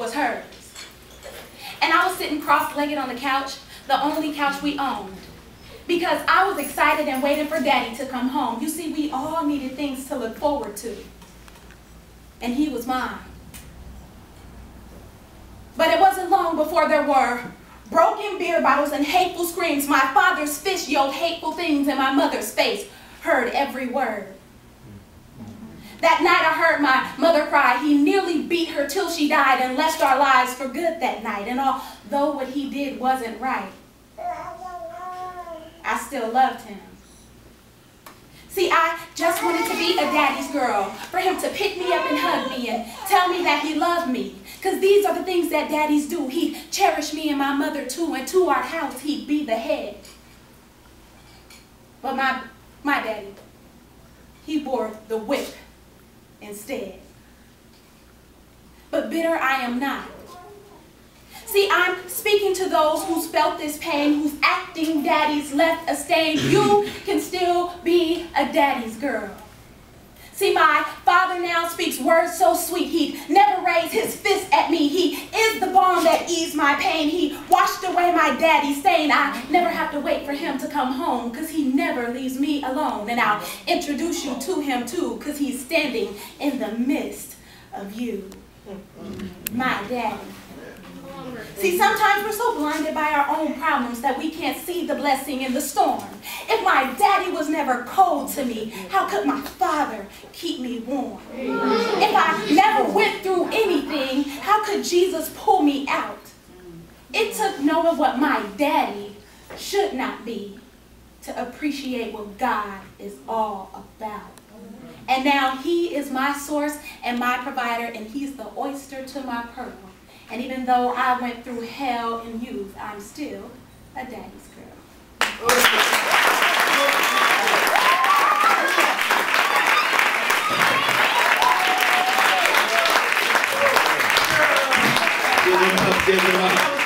was hers. And I was sitting cross-legged on the couch, the only couch we owned, because I was excited and waiting for Daddy to come home. You see, we all needed things to look forward to, and he was mine. But it wasn't long before there were broken beer bottles and hateful screams. My father's fist yelled hateful things in my mother's face, heard every word. That night I heard my mother cry. He nearly beat her till she died and left our lives for good that night. And although what he did wasn't right, I still loved him. See, I just wanted to be a daddy's girl, for him to pick me up and hug me and tell me that he loved me. Because these are the things that daddies do. He'd cherish me and my mother too, and to our house he'd be the head. But my daddy, he bore the whip instead. But bitter I am not. See, I'm speaking to those who's felt this pain, whose acting daddies left a stain. You can still be a daddy's girl. See, my father now speaks words so sweet. He'd never raise his fist at me. He is the balm that eased my pain. He washed away my daddy's stain. I never have to wait for him to come home, because he never leaves me alone. And I'll introduce you to him too, because he's standing in the midst of you, my daddy. See, sometimes we're so blinded by our own problems that we can't see the blessing in the storm. If my daddy was never cold to me, how could my father keep me warm? If I never went through anything, how could Jesus pull me out? It took knowing what my daddy should not be to appreciate what God is all about. And now he is my source and my provider, and he's the oyster to my pearl. And even though I went through hell in youth, I'm still a daddy's girl. Give him up, give him up.